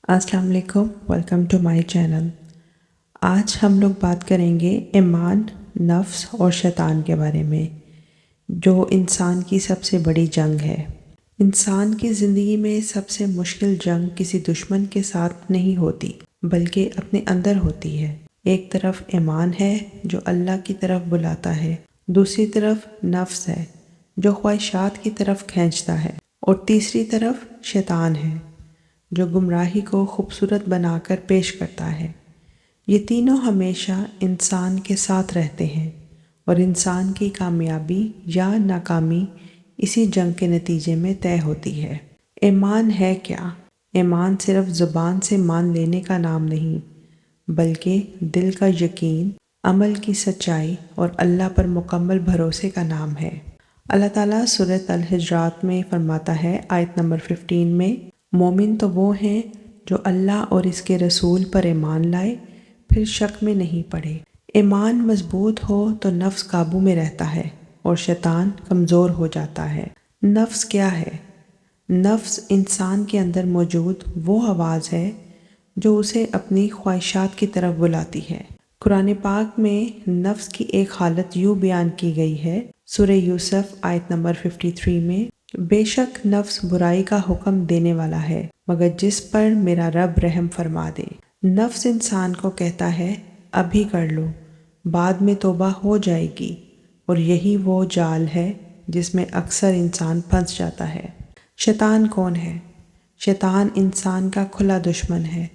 السلام علیکم، welcome to my channel. آج ہم لوگ بات کریں گے ایمان، نفس اور شیطان کے بارے میں، جو انسان کی سب سے بڑی جنگ ہے۔ انسان کی زندگی میں سب سے مشکل جنگ کسی دشمن کے ساتھ نہیں ہوتی، بلکہ اپنے اندر ہوتی ہے۔ ایک طرف ایمان ہے جو اللہ کی طرف بلاتا ہے، دوسری طرف نفس ہے جو خواہشات کی طرف کھینچتا ہے، اور تیسری طرف شیطان ہے جو گمراہی کو خوبصورت بنا کر پیش کرتا ہے۔ یہ تینوں ہمیشہ انسان کے ساتھ رہتے ہیں، اور انسان کی کامیابی یا ناکامی اسی جنگ کے نتیجے میں طے ہوتی ہے۔ ایمان ہے کیا؟ ایمان صرف زبان سے مان لینے کا نام نہیں، بلکہ دل کا یقین، عمل کی سچائی اور اللہ پر مکمل بھروسے کا نام ہے۔ اللہ تعالیٰ سورۃ الحجرات میں فرماتا ہے، آیت نمبر 15 میں، مومن تو وہ ہیں جو اللہ اور اس کے رسول پر ایمان لائے، پھر شک میں نہیں پڑے۔ ایمان مضبوط ہو تو نفس قابو میں رہتا ہے اور شیطان کمزور ہو جاتا ہے۔ نفس کیا ہے؟ نفس انسان کے اندر موجود وہ آواز ہے جو اسے اپنی خواہشات کی طرف بلاتی ہے۔ قرآن پاک میں نفس کی ایک حالت یوں بیان کی گئی ہے، سورہ یوسف آیت نمبر 53 میں، بے شک نفس برائی کا حکم دینے والا ہے، مگر جس پر میرا رب رحم فرما دے۔ نفس انسان کو کہتا ہے ابھی کر لو، بعد میں توبہ ہو جائے گی، اور یہی وہ جال ہے جس میں اکثر انسان پھنس جاتا ہے۔ شیطان کون ہے؟ شیطان انسان کا کھلا دشمن ہے۔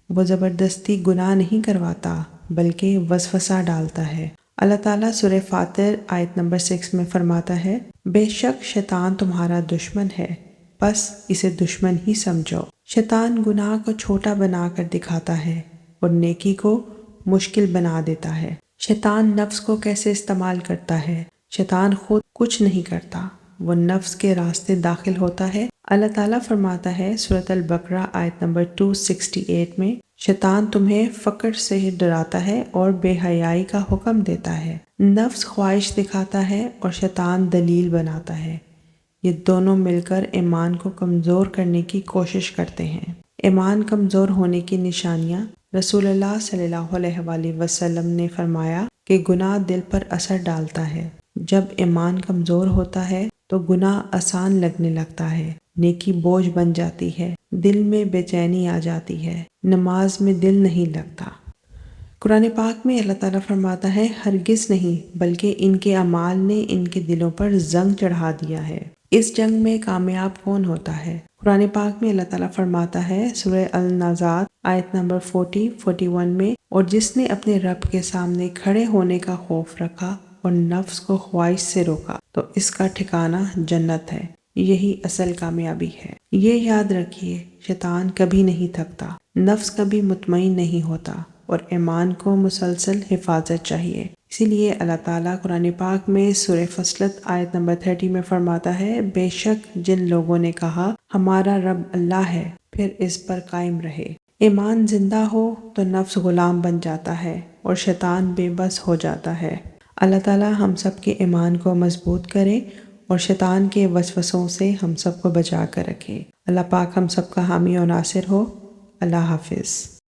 وہ زبردستی گناہ نہیں کرواتا، بلکہ وسوسہ ڈالتا ہے۔ اللہ تعالیٰ سورہ فاطر آیت نمبر 6 میں فرماتا ہے، بے شک شیطان تمہارا دشمن ہے، بس اسے دشمن ہی سمجھو۔ شیطان گناہ کو چھوٹا بنا کر دکھاتا ہے اور نیکی کو مشکل بنا دیتا ہے۔ شیطان نفس کو کیسے استعمال کرتا ہے؟ شیطان خود کچھ نہیں کرتا، وہ نفس کے راستے داخل ہوتا ہے۔ اللہ تعالیٰ فرماتا ہے سورۃ البقرہ آیت نمبر 268 میں، شیطان تمہیں فقر سے ڈراتا ہے اور بے حیائی کا حکم دیتا ہے۔ نفس خواہش دکھاتا ہے اور شیطان دلیل بناتا ہے۔ یہ دونوں مل کر ایمان کو کمزور کرنے کی کوشش کرتے ہیں۔ ایمان کمزور ہونے کی نشانیاں، رسول اللہ صلی اللہ علیہ وآلہ وسلم نے فرمایا کہ گناہ دل پر اثر ڈالتا ہے۔ جب ایمان کمزور ہوتا ہے تو گناہ آسان لگنے لگتا ہے، نیکی بوجھ بن جاتی ہے، دل میں بے چینی آ جاتی ہے، نماز میں دل نہیں لگتا۔ قرآن پاک میں اللہ تعالیٰ فرماتا ہے، ہرگز نہیں بلکہ ان کے اعمال نے ان کے دلوں پر زنگ چڑھا دیا ہے۔ اس جنگ میں کامیاب کون ہوتا ہے؟ قرآن پاک میں اللہ تعالیٰ فرماتا ہے سورہ النازعات آیت نمبر 41 میں، اور جس نے اپنے رب کے سامنے کھڑے ہونے کا خوف رکھا اور نفس کو خواہش سے روکا تو اس کا ٹھکانہ جنت ہے۔ یہی اصل کامیابی ہے۔ یہ یاد رکھیے، شیطان کبھی نہیں تھکتا، نفس کبھی مطمئن نہیں ہوتا، اور ایمان کو مسلسل حفاظت چاہیے۔ اسی لیے اللہ تعالیٰ قرآن پاک میں سورہ فصلت آیت نمبر 30 میں فرماتا ہے، بے شک جن لوگوں نے کہا ہمارا رب اللہ ہے، پھر اس پر قائم رہے۔ ایمان زندہ ہو تو نفس غلام بن جاتا ہے اور شیطان بے بس ہو جاتا ہے۔ اللہ تعالیٰ ہم سب کے ایمان کو مضبوط کرے اور شیطان کے وسوسوں سے ہم سب کو بچا کر رکھے۔ اللہ پاک ہم سب کا حامی و ناصر ہو۔ اللہ حافظ۔